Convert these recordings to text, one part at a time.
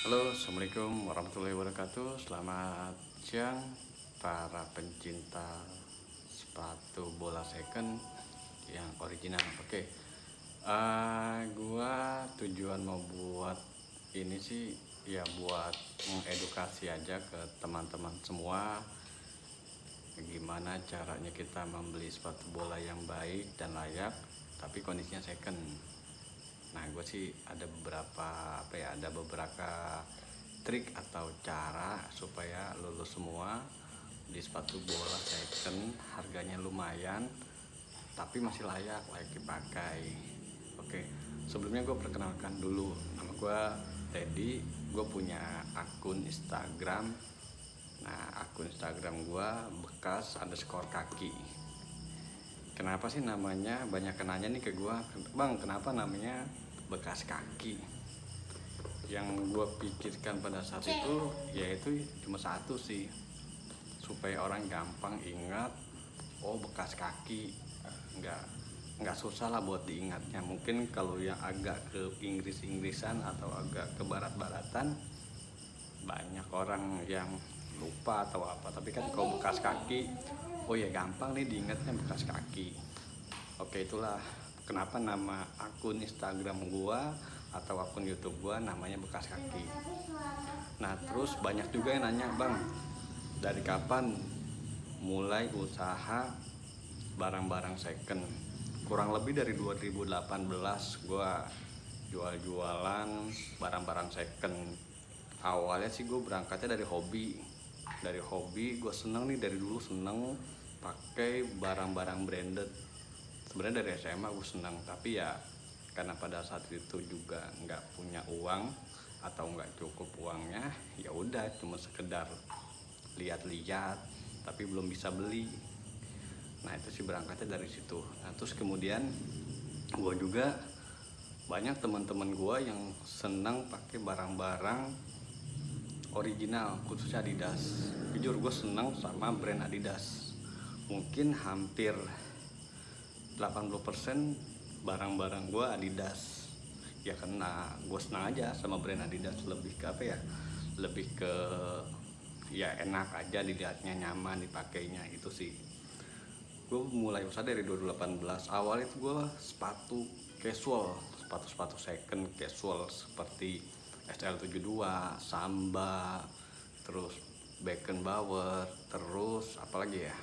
Halo, Assalamualaikum warahmatullahi wabarakatuh. Selamat siang para pencinta sepatu bola second yang original. Oke, gua tujuan mau buat ini sih ya buat mengedukasi aja ke teman-teman semua gimana caranya kita membeli sepatu bola yang baik dan layak tapi kondisinya second. Nah, gue sih ada beberapa trik atau cara supaya lulus semua di sepatu bola second, harganya lumayan tapi masih layak dipakai. Oke, sebelumnya gue perkenalkan dulu, nama gue Teddy. Gue punya akun Instagram. Nah, akun Instagram gue bekas_kaki. Kenapa sih namanya? Banyak kenanya nih ke gue, bang, kenapa namanya bekas kaki? Yang gue pikirkan pada saat itu yaitu cuma satu sih, supaya orang gampang ingat, oh bekas kaki. nggak susah lah buat diingatnya. Mungkin kalau yang agak ke Inggrisan atau agak ke barat-baratan banyak orang yang lupa atau apa, tapi kan kalau bekas kaki, oh ya gampang nih diingatnya bekas kaki. Oke, itulah kenapa nama akun Instagram gua atau akun YouTube gua namanya bekas kaki. Nah, terus banyak juga yang nanya, bang, dari kapan mulai usaha barang-barang second? Kurang lebih dari 2018 gua jual-jualan barang-barang second. Awalnya sih gue berangkatnya dari hobi. Gue seneng nih, dari dulu seneng pakai barang-barang branded. Sebenarnya dari SMA gue seneng, tapi ya karena pada saat itu juga nggak punya uang atau nggak cukup uangnya, ya udah cuma sekedar lihat-lihat tapi belum bisa beli. Nah, itu sih berangkatnya dari situ. Nah, terus kemudian gue juga banyak teman-teman gue yang senang pakai barang-barang original, khususnya Adidas. Jujur gue senang sama brand Adidas. Mungkin hampir 80% barang-barang gue Adidas. Ya karena gue senang aja sama brand Adidas, lebih ke apa ya? Lebih ke ya enak aja dilihatnya, nyaman dipakainya, itu sih. Gue mulai usaha dari 2018. Awal itu gue sepatu casual, sepatu second casual seperti SL72, Samba, terus Beckenbauer, terus apalagi ya,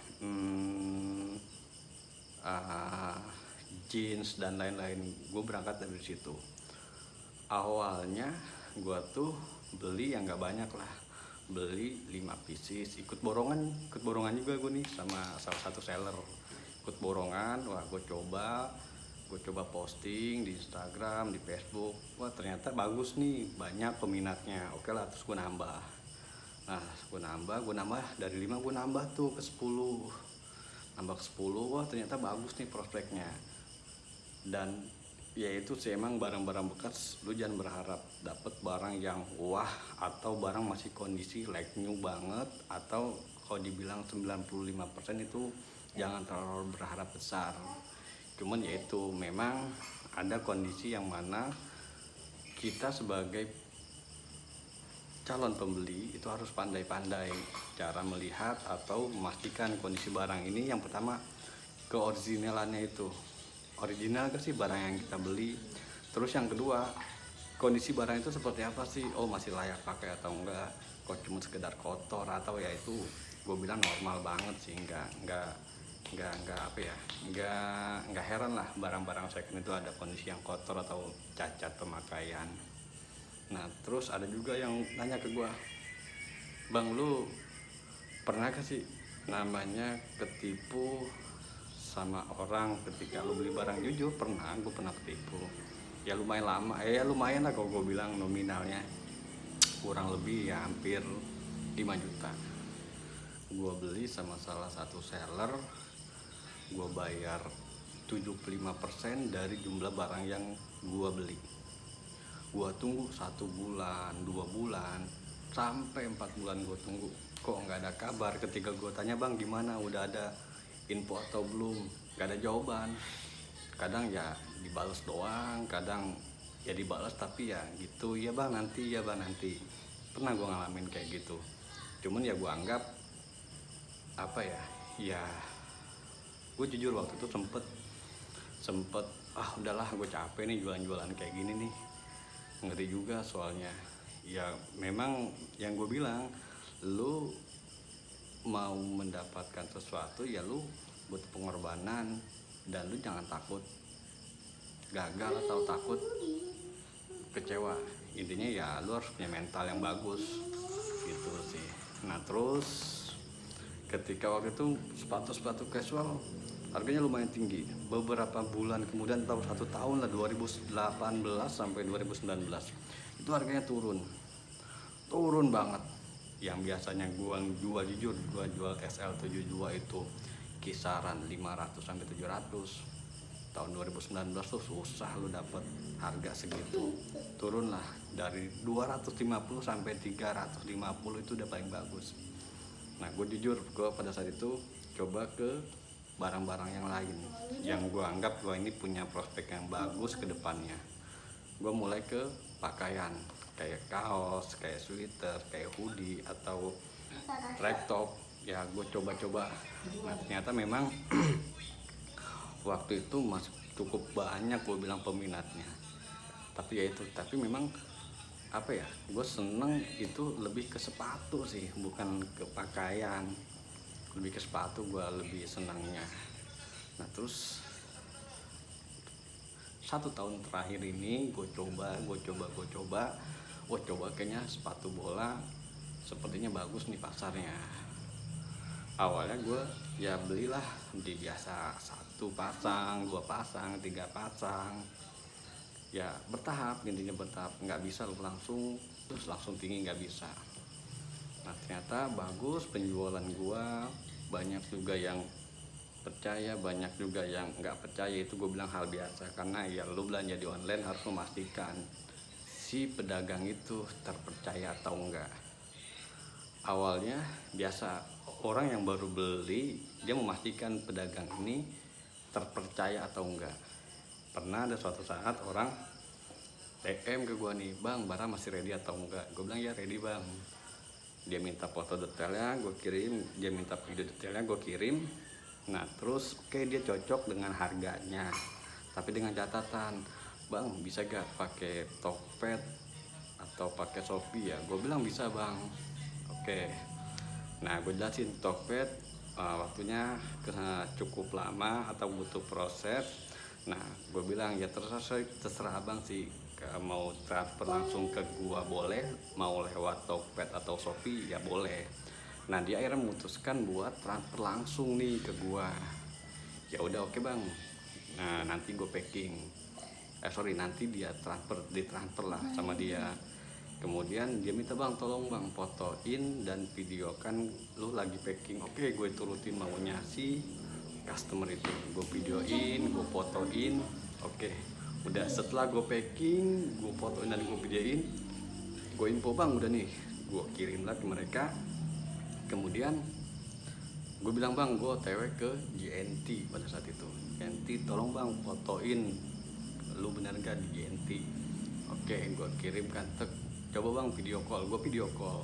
jeans dan lain-lain. Gue berangkat dari situ. Awalnya gue tuh beli yang nggak banyak lah, beli 5 pieces, ikut borongan juga gue nih sama salah satu seller. Ikut borongan, wah gue coba posting di Instagram, di Facebook. Wah ternyata bagus nih, banyak peminatnya. Oke lah, terus gue nambah. Nah, gue nambah dari 5 gue nambah tuh ke 10. Nambah ke 10, wah ternyata bagus nih prospeknya. Dan ya itu sih, emang barang-barang bekas lu jangan berharap dapet barang yang wah atau barang masih kondisi like new banget, atau kalau dibilang 95% itu jangan terlalu berharap besar. Cuman ya itu memang ada kondisi yang mana kita sebagai calon pembeli itu harus pandai-pandai cara melihat atau memastikan kondisi barang ini. Yang pertama, keoriginalannya itu original gak sih barang yang kita beli. Terus yang kedua, kondisi barang itu seperti apa sih, oh masih layak pakai atau enggak. Kok cuma sekedar kotor atau ya itu gue bilang normal banget sih, enggak apa ya, enggak heran lah barang-barang second itu ada kondisi yang kotor atau cacat pemakaian. Nah, terus ada juga yang nanya ke gue, bang, lu pernah gak sih namanya ketipu sama orang ketika lu beli barang? Jujur pernah, gue pernah ketipu. Ya lumayan lama, ya lumayan lah kalau gue bilang nominalnya. Kurang lebih ya hampir 5 juta. Gue beli sama salah satu seller, gue bayar 75% dari jumlah barang yang gue beli. Gue tunggu 1 bulan, 2 bulan, sampai 4 bulan gue tunggu. Kok nggak ada kabar? Ketika gue tanya, bang gimana, udah ada info atau belum? Gak ada jawaban. Kadang ya dibales doang, kadang ya dibalas tapi ya gitu, ya bang nanti, ya bang nanti. Pernah gue ngalamin kayak gitu, cuman ya gue anggap apa ya, ya gue jujur waktu itu sempet sempet udahlah gue capek nih jualan-jualan kayak gini nih, ngeri juga soalnya. Ya memang yang gue bilang, lu mau mendapatkan sesuatu ya lu butuh pengorbanan, dan lu jangan takut gagal atau takut kecewa. Intinya ya lu harus punya mental yang bagus gitu sih. Nah terus ketika waktu itu sepatu-sepatu casual harganya lumayan tinggi, beberapa bulan kemudian, tahun 1 tahun lah, 2018 sampai 2019 itu harganya turun banget. Yang biasanya gua jual, jujur gua jual SL72 itu kisaran 500 sampai 700, tahun 2019 tuh susah lu dapet harga segitu. Turun lah dari 250 sampai 350, itu udah paling bagus. Nah gue jujur, gue pada saat itu coba ke barang-barang yang lain yang gue anggap gue ini punya prospek yang bagus ke depannya. Gue mulai ke pakaian kayak kaos, kayak sweater, kayak hoodie atau track top. Ya gue coba-coba. Nah ternyata memang waktu itu masih cukup banyak gue bilang peminatnya. Tapi ya itu, tapi memang apa ya, gue seneng itu lebih ke sepatu sih, bukan ke pakaian. Lebih ke sepatu gue lebih senangnya. Nah terus 1 tahun terakhir ini gue coba kayaknya sepatu bola sepertinya bagus nih pasarnya. Awalnya gue ya belilah di biasa 1 pasang, 2 pasang, 3 pasang, ya bertahap, intinya bertahap. Nggak bisa lu langsung terus langsung tinggi, nggak bisa. Nah ternyata bagus penjualan gua, banyak juga yang percaya, banyak juga yang nggak percaya. Itu gue bilang hal biasa, karena ya lu belanja di online harus memastikan si pedagang itu terpercaya atau enggak. Awalnya biasa, orang yang baru beli dia memastikan pedagang ini terpercaya atau enggak. Pernah ada suatu saat orang DM ke gue nih, bang barang masih ready atau enggak. Gue bilang ya ready bang. Dia minta foto detailnya, gue kirim. Dia minta video detailnya, gue kirim. Nah terus oke, dia cocok dengan harganya, tapi dengan catatan, bang bisa gak pakai Tokped atau pakai Shopee ya. Gue bilang bisa bang. Oke. Nah gue jelasin Tokped waktunya cukup lama atau butuh proses. Nah gue bilang ya terserah abang sih, mau transfer langsung ke gua boleh, mau lewat Tokped atau Shopee ya boleh. Nah dia akhirnya memutuskan buat transfer langsung nih ke gua. Ya udah oke bang. Nah nanti gue packing, nanti dia ditransfer lah sama dia. Kemudian dia minta bang tolong bang fotoin dan videokan lu lagi packing. Oke gue turutin maunya si customer itu, gue videoin, gue fotoin. Oke udah, setelah gue packing, gue fotoin dan gue videoin, gue info bang udah nih, gue kirim lah ke mereka. Kemudian gue bilang bang gue otw ke JNT pada saat itu. JNT tolong bang fotoin lu bener gak di JNT. Oke gue kirimkan, coba bang video call, gue video call.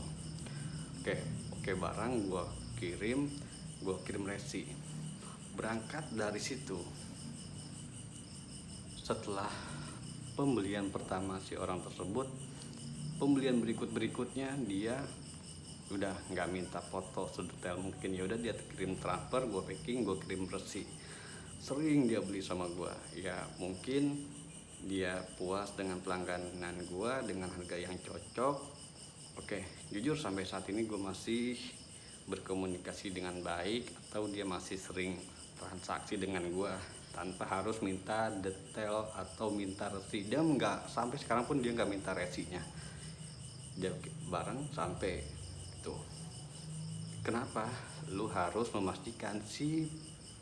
Oke barang gue kirim resi. Berangkat dari situ, setelah pembelian pertama si orang tersebut, pembelian berikutnya dia udah nggak minta foto sedetail mungkin. Ya udah dia kirim transfer, gue packing, gue kirim resi. Sering dia beli sama gue, ya mungkin dia puas dengan pelangganan gue dengan harga yang cocok. Oke jujur sampai saat ini gue masih berkomunikasi dengan baik, atau dia masih sering transaksi dengan gue tanpa harus minta detail atau minta resi. Dia nggak, sampai sekarang pun dia nggak minta resinya, dia barang sampai itu. Kenapa? Lu harus memastikan si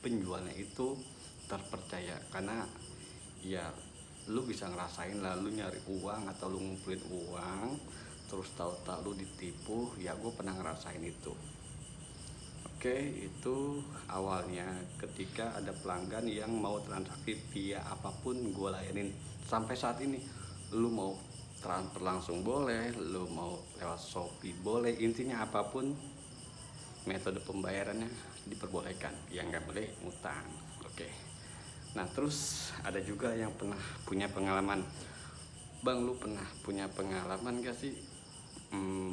penjualnya itu terpercaya, karena ya lu bisa ngerasain lah, lu nyari uang atau lu ngumpulin uang terus tahu-tahu lu ditipu. Ya gue pernah ngerasain itu. Oke, itu awalnya ketika ada pelanggan yang mau transaksi via apapun gue layanin. Sampai saat ini Lu mau transfer langsung boleh, lu mau lewat Shopee boleh, intinya apapun metode pembayarannya diperbolehkan. Yang nggak boleh utang. Oke. Nah terus ada juga yang pernah punya pengalaman, bang lu pernah punya pengalaman gak sih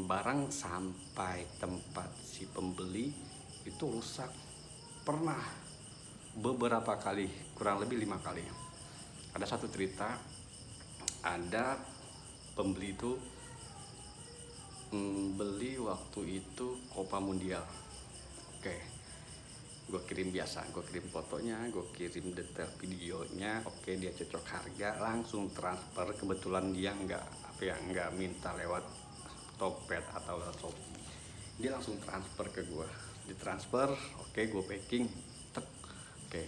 barang sampai tempat si pembeli itu rusak? Pernah, beberapa kali, kurang lebih 5 kali. Ada satu cerita, ada pembeli itu beli waktu itu Copa Mundial. Oke, gue kirim biasa, gue kirim fotonya, gue kirim detail videonya. Oke, dia cocok harga, langsung transfer. Kebetulan dia nggak minta lewat Tokped atau lewat Shopee, dia langsung transfer ke gue. Ditransfer, oke, gue packing. Oke,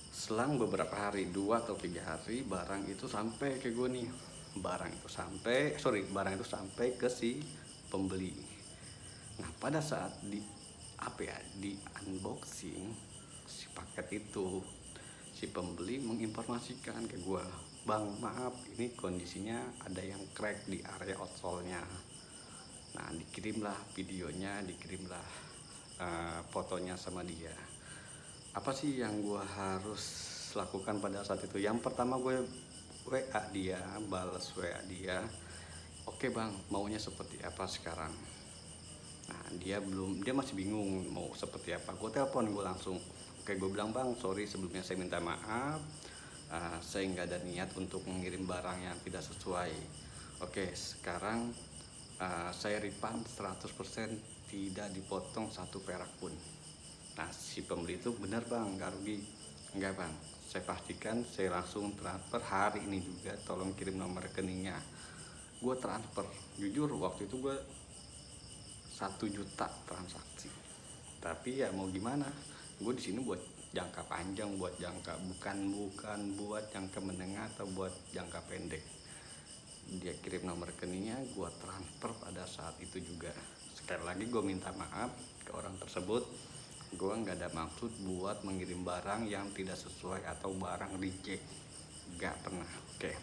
selang beberapa hari, 2 atau 3 hari, barang itu sampai ke gue nih. Barang itu sampai ke si pembeli. Nah pada saat di unboxing si paket itu, si pembeli menginformasikan ke gue, bang maaf ini kondisinya ada yang crack di area outsole-nya. Nah dikirimlah videonya, dikirimlah fotonya sama dia. Apa sih yang gue harus lakukan pada saat itu? Yang pertama gue WA dia, balas WA dia, oke bang, maunya seperti apa sekarang? Nah dia masih bingung mau seperti apa. Gue telepon, gue langsung, oke gue bilang, bang sorry sebelumnya saya minta maaf, saya nggak ada niat untuk mengirim barang yang tidak sesuai. Oke sekarang saya refund 100%, tidak dipotong 1 perak pun. Nah si pembeli itu, benar bang, nggak rugi? Enggak bang, saya pastikan saya langsung transfer hari ini juga, tolong kirim nomor rekeningnya. Gue transfer, jujur waktu itu gue 1 juta transaksi. Tapi ya mau gimana, gue di sini buat jangka panjang, buat jangka bukan buat jangka menengah atau buat jangka pendek. Dia kirim nomor rekeningnya, gue transfer pada saat itu juga. Sekali lagi gue minta maaf ke orang tersebut, gue nggak ada maksud buat mengirim barang yang tidak sesuai atau barang reject, nggak pernah. Oke,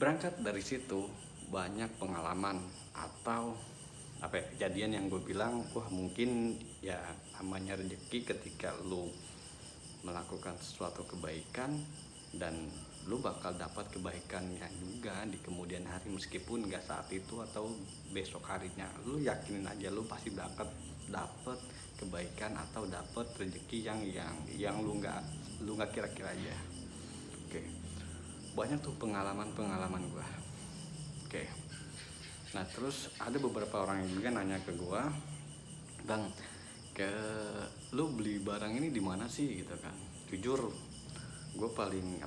berangkat dari situ banyak pengalaman atau kejadian yang gue bilang, wah mungkin ya namanya rezeki ketika lu melakukan sesuatu kebaikan dan lu bakal dapat kebaikannya juga di kemudian hari, meskipun nggak saat itu atau besok harinya. Lu yakinin aja, lu pasti dapat kebaikan atau dapat rezeki yang lu nggak kira-kira aja. Oke, banyak tuh pengalaman gua. Oke, nah terus ada beberapa orang yang juga nanya ke gua, bang lu beli barang ini di mana sih gitu kan. Jujur gue paling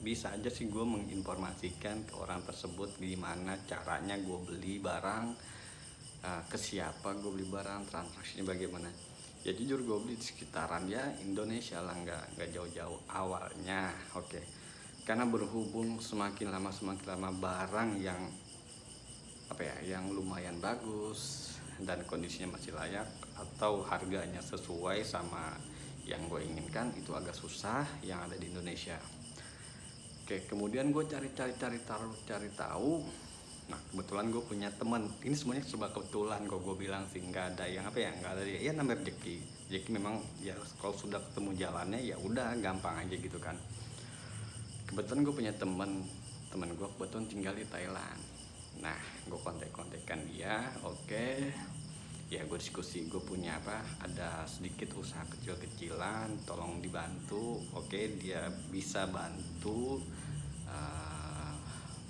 bisa aja sih gue menginformasikan ke orang tersebut gimana caranya gue beli barang, ke siapa gue beli barang, transaksinya bagaimana. Ya jujur gue beli di sekitaran ya Indonesia lah, nggak jauh-jauh awalnya. Oke, karena berhubung semakin lama barang yang yang lumayan bagus dan kondisinya masih layak atau harganya sesuai sama yang gue inginkan, itu agak susah yang ada di Indonesia. Oke, kemudian gue cari tahu. Nah kebetulan gue punya teman, ini semuanya serba kebetulan kok gue bilang sih, nggak ada yang nggak ada ya namanya rezeki memang ya, kalau sudah ketemu jalannya ya udah gampang aja gitu kan. Kebetulan gue punya teman gue kebetulan tinggal di Thailand. Nah gue kontak-kontakan dia, oke. Ya gue diskusi, gue punya ada sedikit usaha kecil-kecilan, tolong dibantu. Oke, dia bisa bantu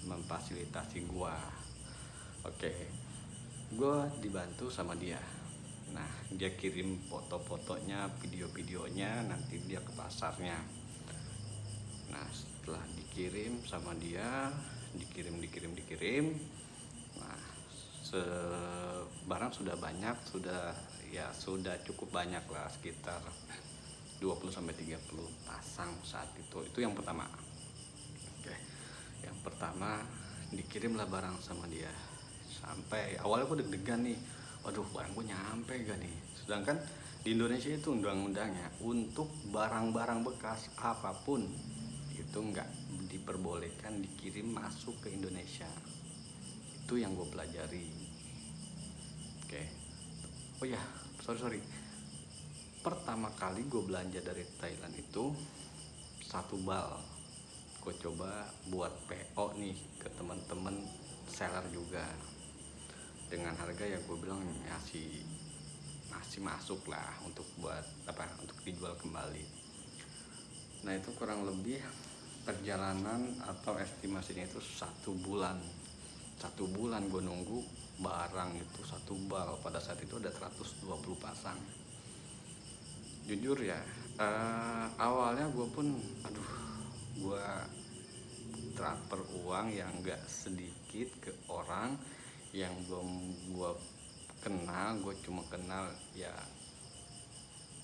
memfasilitasi gue. Oke, gue dibantu sama dia. Nah dia kirim foto-fotonya, video-videonya, nanti dia ke pasarnya. Nah setelah dikirim sama dia, dikirim. Nah barang sudah banyak, sudah cukup banyak lah, sekitar 20-30 pasang saat itu yang pertama. Oke, yang pertama dikirimlah barang sama dia. Sampai awalnya gue deg-degan nih, waduh barang gue nyampe gak nih. Sedangkan di Indonesia itu undang-undangnya untuk barang-barang bekas apapun itu nggak diperbolehkan dikirim masuk ke Indonesia. Itu yang gue pelajari. Oke. Oh ya, sorry. Pertama kali gue belanja dari Thailand itu 1 bal. Gue coba buat PO nih ke teman-teman seller juga, dengan harga yang gue bilang masih masuk lah untuk buat untuk dijual kembali. Nah itu kurang lebih perjalanan atau estimasinya itu 1 bulan. 1 bulan gue nunggu barang itu 1 bal. Pada saat itu ada 120 pasang. Jujur ya, awalnya gue pun gue transfer uang yang gak sedikit ke orang yang belum gue kenal. Gue cuma kenal ya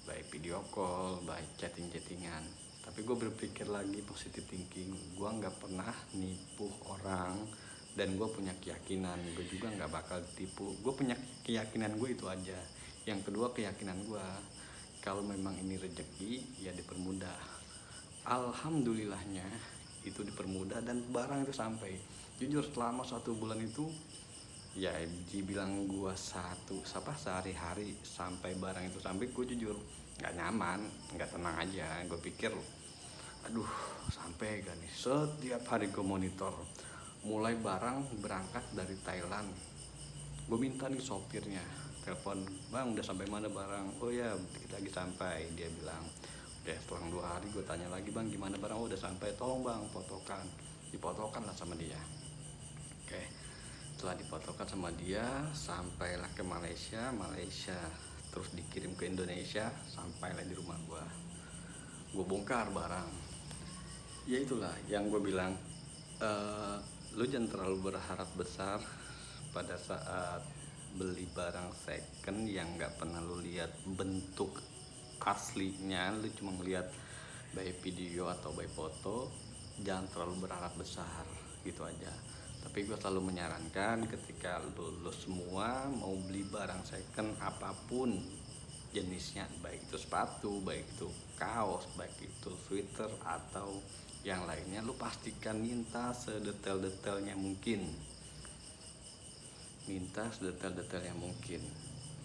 by video call, by chattingan. Tapi gue berpikir lagi positive thinking, gue nggak pernah nipu orang, dan gue punya keyakinan gue juga nggak bakal ditipu. Gue punya keyakinan gue itu aja. Yang kedua, keyakinan gue kalau memang ini rezeki ya dipermudah. Alhamdulillahnya itu dipermudah dan barang itu sampai. Jujur selama 1 bulan itu ya dibilang gue sehari-hari sampai barang itu sampai, gue jujur nggak nyaman, nggak tenang aja. Gue pikir sampai gak nih. Setiap hari gue monitor, mulai barang berangkat dari Thailand, gue minta nih sopirnya telepon, bang udah sampai mana barang? Oh ya kita lagi sampai, dia bilang. Udah setelah 2 hari gue tanya lagi, bang gimana barang? Oh udah sampai, tolong bang fotokan. Difotokan lah sama dia. Oke, setelah difotokan sama dia, sampailah ke Malaysia, terus dikirim ke Indonesia, sampailah di rumah gue bongkar barang. Ya itulah yang gue bilang, lu jangan terlalu berharap besar pada saat beli barang second yang nggak pernah lu lihat bentuk aslinya. Lu cuma ngeliat by video atau by foto. Jangan terlalu berharap besar, gitu aja. Tapi gue selalu menyarankan ketika lu semua mau beli barang second apapun jenisnya, baik itu sepatu, baik itu kaos, baik itu sweater atau yang lainnya, lu pastikan minta sedetail-detailnya mungkin.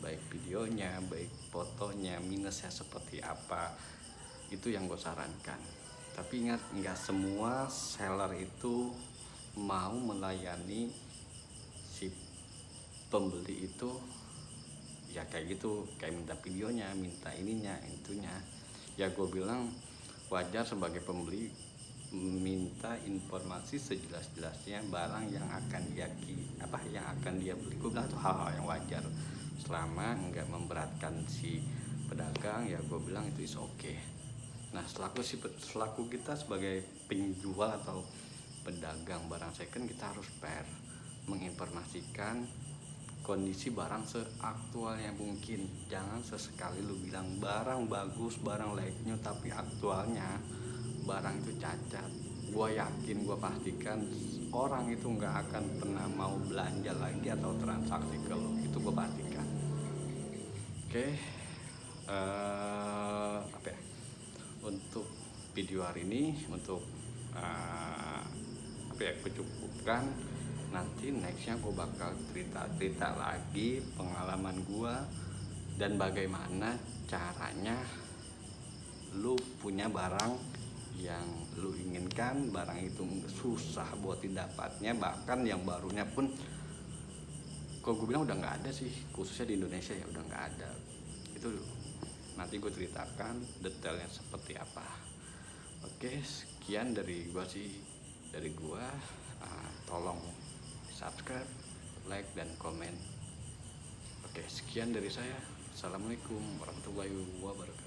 Baik videonya, baik fotonya, minusnya seperti apa, itu yang gue sarankan. Tapi ingat, nggak semua seller itu mau melayani si pembeli itu ya kayak gitu, kayak minta videonya, minta ininya, itunya. Ya gue bilang wajar sebagai pembeli minta informasi sejelas-jelasnya barang yang akan dia beli. Gue bilang itu hal-hal yang wajar selama nggak memberatkan si pedagang. Ya gue bilang itu is okay. Nah selaku kita sebagai penjual atau pedagang barang second, kita harus fair menginformasikan kondisi barang seaktualnya mungkin. Jangan sesekali lu bilang barang bagus, barang layak, tapi aktualnya barang itu cacat. Gue yakin, gue pastikan orang itu nggak akan pernah mau belanja lagi atau transaksi ke lo. Itu gue pastikan. Oke, untuk video hari ini untuk gue cukupkan. Nanti nextnya gue bakal cerita lagi pengalaman gue dan bagaimana caranya lu punya barang yang lu inginkan, barang itu susah buat didapatnya, bahkan yang barunya pun kok gue bilang udah nggak ada sih, khususnya di Indonesia ya udah nggak ada. Itu nanti gue ceritakan detailnya seperti apa. Oke, sekian dari gue. Tolong subscribe, like, dan komen. Oke, sekian dari saya. Assalamualaikum warahmatullahi wabarakatuh.